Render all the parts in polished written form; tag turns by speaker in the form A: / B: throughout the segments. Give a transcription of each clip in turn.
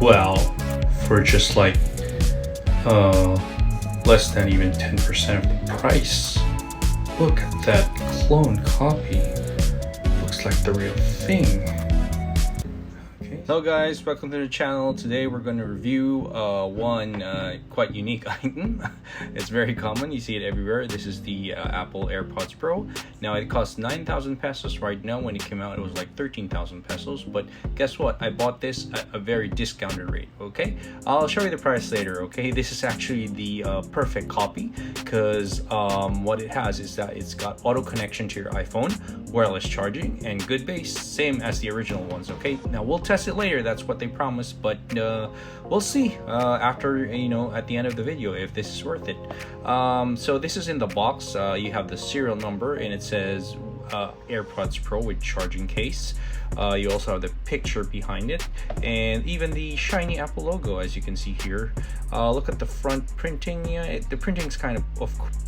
A: Well, for just like less than even 10% of the price. Look at that clone copy. Looks like the real thing. Hello guys, welcome to the channel. Today we're going to review one quite unique item. It's very common, you see it everywhere. This is the Apple Airpods Pro. Now it costs 9,000 pesos right now. When it came out it was like 13,000 pesos, but guess what? I bought this at a very discounted rate, okay? I'll show you the price later, okay? This is actually the perfect copy because what it has is that it's got auto connection to your iPhone, wireless charging, and good bass, same as the original ones, okay? Now we'll test it later, that's what they promised, but we'll see after, at the end of the video if this is worth it. So this is in the box. You have the serial number and it says Airpods Pro with charging case. You also have the picture behind it and even the shiny Apple logo, as you can see here. Look at the front printing. The printing's kind of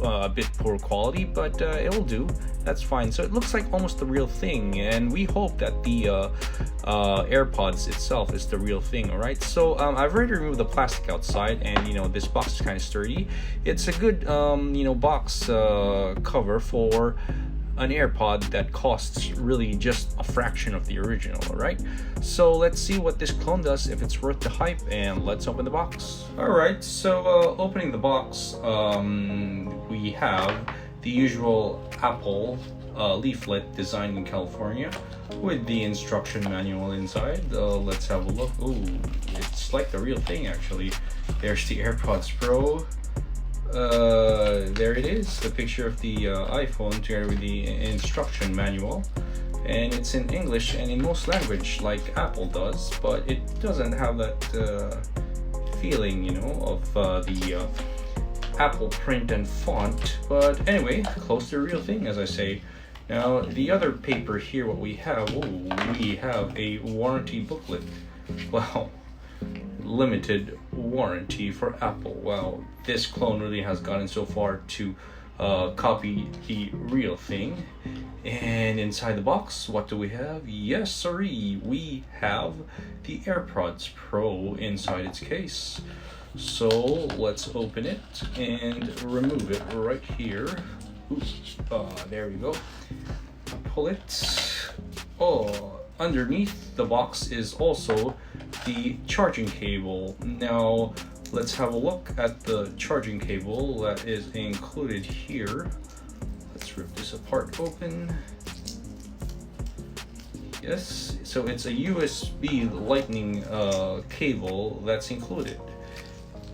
A: a bit poor quality, but it will do. That's fine. So it looks like almost the real thing, and we hope that the AirPods itself is the real thing. All right. So I've already removed the plastic outside, and this box is kind of sturdy. It's a good box cover for an AirPod that costs really just a fraction of the original. All right, so let's see what this clone does, if it's worth the hype, and let's open the box. All right, so opening the box, we have the usual Apple leaflet designed in California with the instruction manual inside. Let's have a look. Oh, it's like the real thing actually. There's the Airpods Pro. There it is, the picture of the iPhone together with the instruction manual, and it's in English and in most language like Apple does, but it doesn't have that feeling of the Apple print and font. But anyway, close to the real thing, as I say. Now the other paper here, what we have, we have a warranty booklet. Wow, limited warranty for Apple. Wow, this clone really has gotten so far to copy the real thing. And inside the box, what do we have? Yes sirree, we have the Airpods Pro inside its case. So let's open it and remove it right here. Oops, there we go. Pull it. Underneath the box is also the charging cable. Now let's have a look at the charging cable that is included here. Let's rip this apart open. Yes, so it's a USB lightning cable that's included.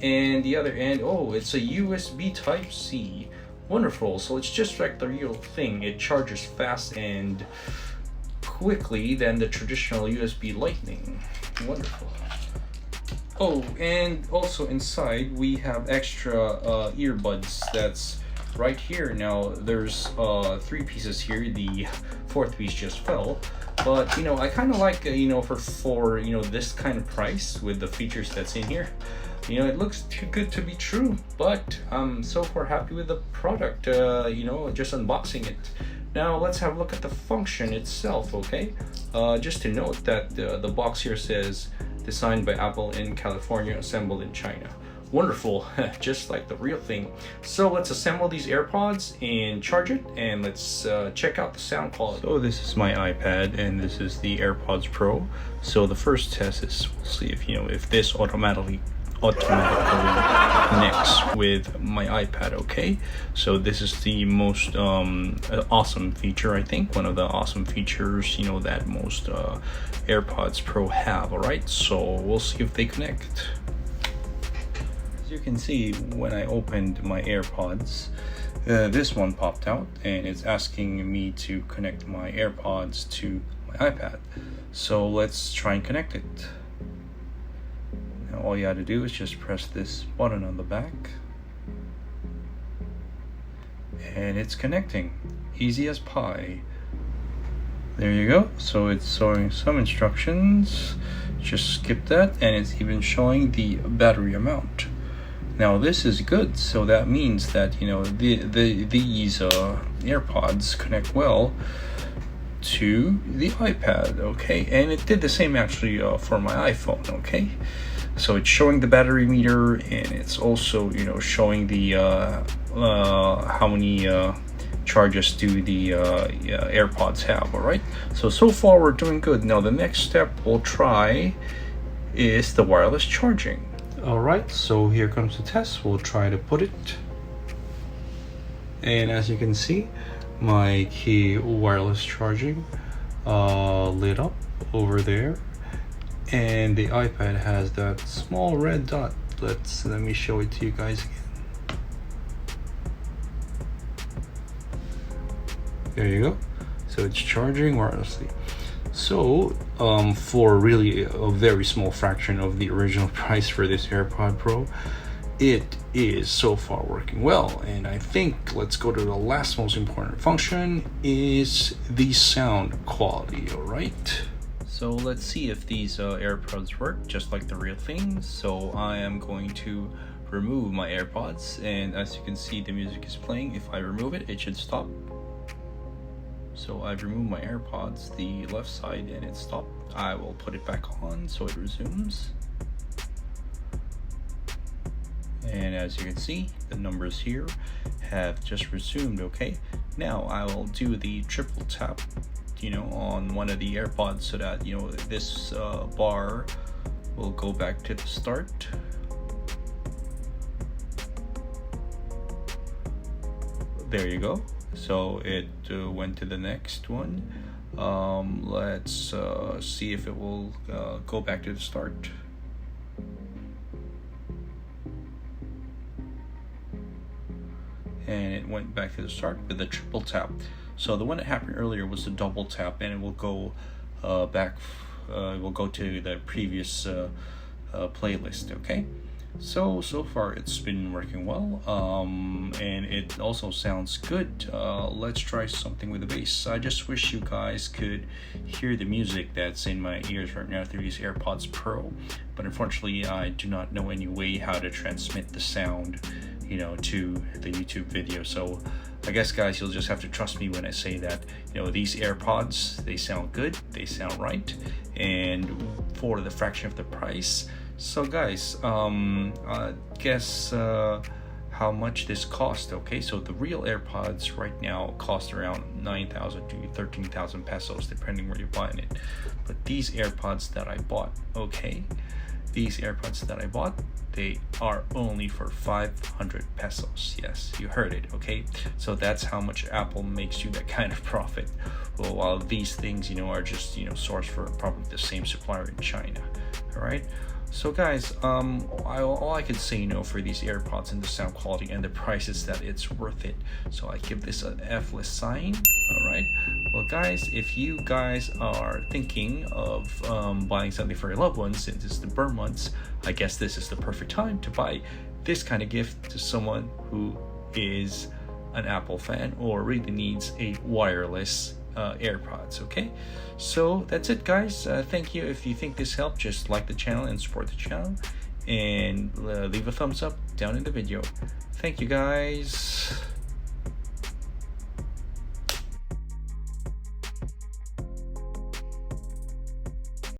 A: And the other end, it's a USB type C. Wonderful. So it's just like the real thing. It charges fast and quickly than the traditional USB lightning. Wonderful. And also inside we have extra earbuds that's right here. Now there's 3 pieces here. The 4th piece just fell, but I kind of like for this kind of price with the features that's in here, it looks too good to be true. But I'm so far happy with the product. Just unboxing it. Now let's have a look at the function itself, okay? Just to note that the box here says designed by Apple in California, assembled in China. Wonderful, just like the real thing. So let's assemble these AirPods and charge it, and let's check out the sound quality. So this is my iPad and this is the AirPods Pro. So the first test is, we'll see if this automatically connects with my iPad. Okay, so this is the most awesome feature, I think, one of the awesome features that most AirPods Pro have. All right, so we'll see if they connect. As you can see, when I opened my AirPods, this one popped out and it's asking me to connect my AirPods to my iPad. So let's try and connect it. All you had to do is just press this button on the back and it's connecting, easy as pie. There you go. So it's showing some instructions, just skip that, and it's even showing the battery amount. Now this is good, so that means that these AirPods connect well to the iPad, okay? And it did the same actually for my iPhone, okay? So it's showing the battery meter, and it's also, you know, showing the how many charges do the AirPods have. All right, so far we're doing good. Now the next step we'll try is the wireless charging. All right, so here comes the test. We'll try to put it, and as you can see, my key wireless charging lit up over there, and the iPad has that small red dot. Let me show it to you guys again. There you go. So it's charging wirelessly. So for really a very small fraction of the original price for this AirPod Pro, it is so far working well. And I think let's go to the last most important function, is the sound quality. All right, so let's see if these AirPods work just like the real thing. So I am going to remove my AirPods, and as you can see, the music is playing. If I remove it, it should stop. So I've removed my AirPods, the left side, and it stopped. I will put it back on so it resumes. And as you can see, the numbers here have just resumed. Okay, now I will do the triple tap, you know, on one of the AirPods so that, you know, this bar will go back to the start. There you go. So it went to the next one. Let's see if it will go back to the start. And it went back to the start with the triple tap. So the one that happened earlier was the double tap, and it will go back. It will go to the previous playlist. Okay. So far it's been working well, and it also sounds good. Let's try something with the bass. I just wish you guys could hear the music that's in my ears right now through these AirPods Pro, but unfortunately I do not know any way how to transmit the sound, you know, to the YouTube video. So I guess, guys, you'll just have to trust me when I say that, you know, these AirPods, they sound good, they sound right, and for the fraction of the price. So guys, guess how much this cost. Okay, so the real AirPods right now cost around 9,000 to 13,000 pesos, depending where you're buying it. But these AirPods that I bought, okay, they are only for 500 pesos. Yes, you heard it. Okay, so that's how much Apple makes you that kind of profit. Well, while these things, you know, are just, you know, sourced for probably the same supplier in China. All right. So guys, all I could say, you know, for these AirPods and the sound quality and the price is that it's worth it. So I give this an F-less sign. All right. Well, guys, if you guys are thinking of buying something for your loved ones, since it's the burn months, I guess this is the perfect time to buy this kind of gift to someone who is an Apple fan or really needs a wireless AirPods. Okay, so that's it, guys. Thank you. If you think this helped, just like the channel and support the channel, and leave a thumbs up down in the video. Thank you, guys.